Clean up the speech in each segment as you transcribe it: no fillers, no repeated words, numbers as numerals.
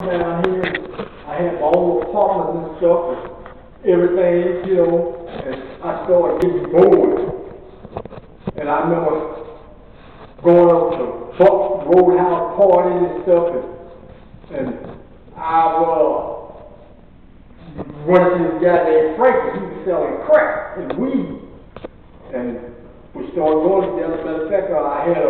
down here. I had my own apartment and stuff, and everything, you know, and I started getting bored. And I remember going up to Buck Roadhouse parties and stuff, and I running to this guy named Frank, he was selling crack and weed. And we started going together. Matter of fact, I had a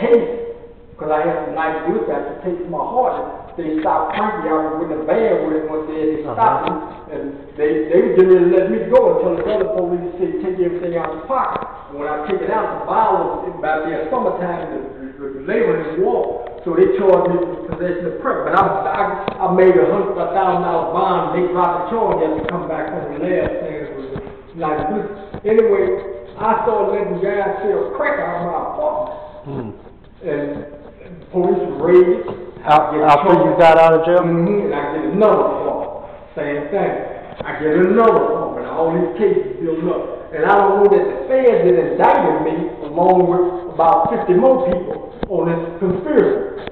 case, because I had some nice goods I could take to my heart. They stopped Frankie. I was with the van with him one day, and they stopped me, and they were getting ready to let me go until the other police said, take everything out of the pocket. And when I took it out, the bottle was about there summertime, the labor in the wall. So they charged me with possession of crack. But I made $100,000 bond, and they dropped the charge and come back from the lab saying it was nice business. Anyway, I started letting guys sell crack out of my apartment. And the police were raided. After you got out of jail? And I get another call. Same thing. I get another call, and all these cases build up. And I don't know that the feds that indicted me, along with about 50 more people, on this conspiracy.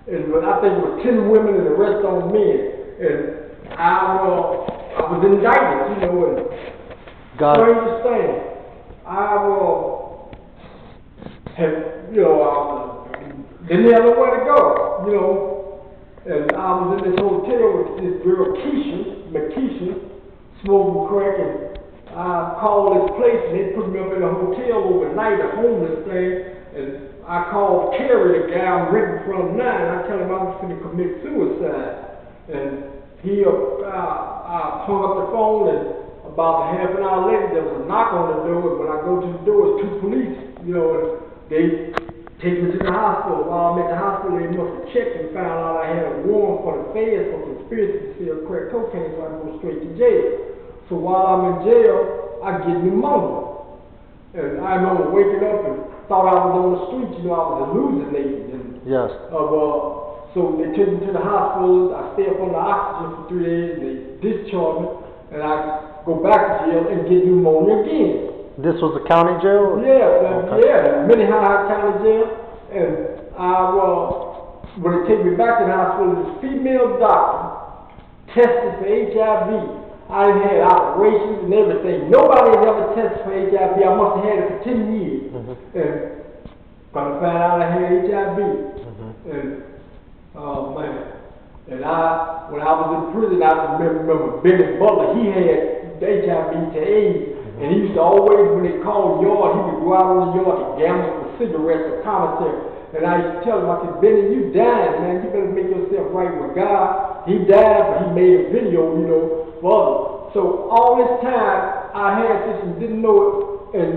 And I think it was 10 women and the rest on men. And I was indicted, you know, and strangest thing. Didn't have nowhere to go, you know. And I was in this hotel with this girl, Keisha, smoking crack, and I called this place, and they put me up in a hotel overnight, a homeless thing, and I called Kerry, the guy I'm renting from now, and I tell him I was going to commit suicide. And he, I hung up the phone, and about half an hour later, there was a knock on the door, and when I go to the door, it's 2 police, you know, and they take me to the hospital. While I'm at the hospital, they must have checked and found out I had a warrant for the feds for conspiracy to sell crack cocaine, so I go straight to jail. So while I'm in jail, I get pneumonia. And I remember waking up and thought I was on the street, you know, I was hallucinating. And, yes. So they took me to the hospital. I stay up on the oxygen for 3 days. They discharge me, and I go back to jail and get pneumonia again. This was the county jail? Yeah, Minnehaha County Jail. And when they take me back to the hospital, this female doctor tested for HIV. I had operations and everything. Nobody has ever tested for HIV. I must have had it for 10 years. And come to find out I had HIV. And, oh man. And when I was in prison, I remember Benny Butler, he had HIV to AIDS. And he used to always, when they called yard, he would go out on the yard to gamble for cigarettes or commissary. And I used to tell him, I said, Benny, you dying, man. You better make yourself right with God. He died, but he made a video, you know, for others. So all this time, I had this and didn't know it. And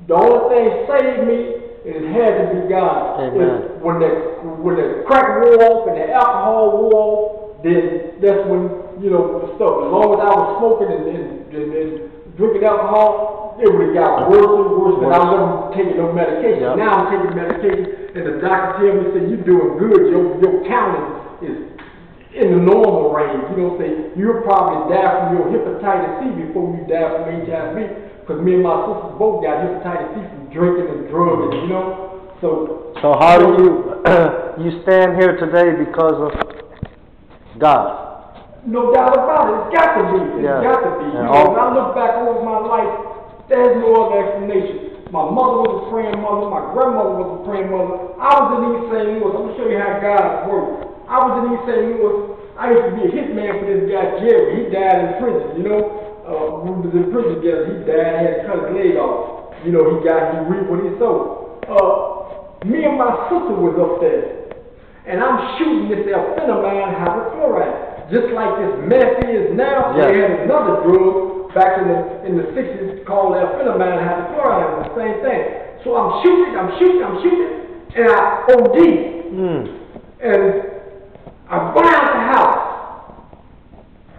the only thing saved me, it had to be God. Amen. When the crack wore off and the alcohol wore off, then that's when, you know, the stuff. As long as I was smoking and drinking alcohol, it would have got worse and worse, but I wasn't taking no medication. Yep. Now I'm taking medication, and the doctor tells me, said, you're doing good, your counting is in the normal range. You know, say, you'll probably die from your hepatitis C before you die from HIV, because me and my sister both got hepatitis C from drinking and drugging, you know. So how do you stand here today because of God? No doubt about it. It's got to be. It's got to be. You know, when I look back over my life, there's no other explanation. My mother was a praying mother. My grandmother was a praying mother. I was in East St. Louis. I'm going to show you how God works. I was in East St. Louis. I used to be a hitman for this guy, Jerry. He died in prison, you know. We was in prison together. He died. He had to cut his leg off. You know, he reaped what he sowed. Me and my sister was up there. And I'm shooting this amphetamine hydrochloride. Just like this meth is now, they had another drug back in the 60s called amphetamine hydrochloride, the same thing. So I'm shooting, and I OD. And I run out the house.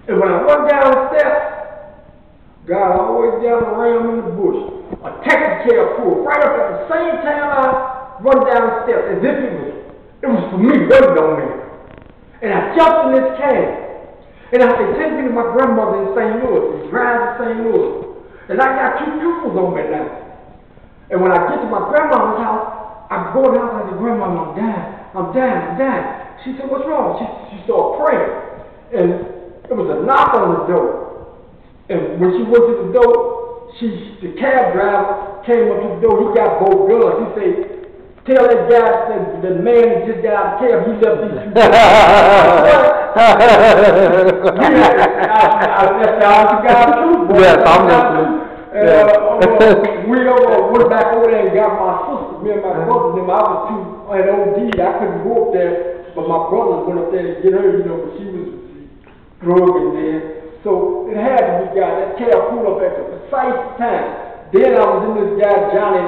And when I run down the steps, God always got a ram in the bush. A taxi cab pulled right up at the same time I run down the steps, as if it was for me, waiting on me. And I jumped in this cab. And I said, take me to my grandmother in St. Louis. He drives to St. Louis. And I got 2 pupils on me now. And when I get to my grandmother's house, I go in the house and I say, Grandma, I'm dying. She said, what's wrong? She started And when she went to the door, the cab driver came up to the door. He got both guns. He said, tell that guy, the man that just got out of the cab, he left these two guns. That's the God's truth. Yes, I'm listening. We went back over there and got my sister, me and my brother. Them, I was too an OD. I couldn't go up there, but my brothers went up there to get her, you know, but she was drugging there. So it had to be got. That cab pulled up at the precise time. Then I was in this guy Johnny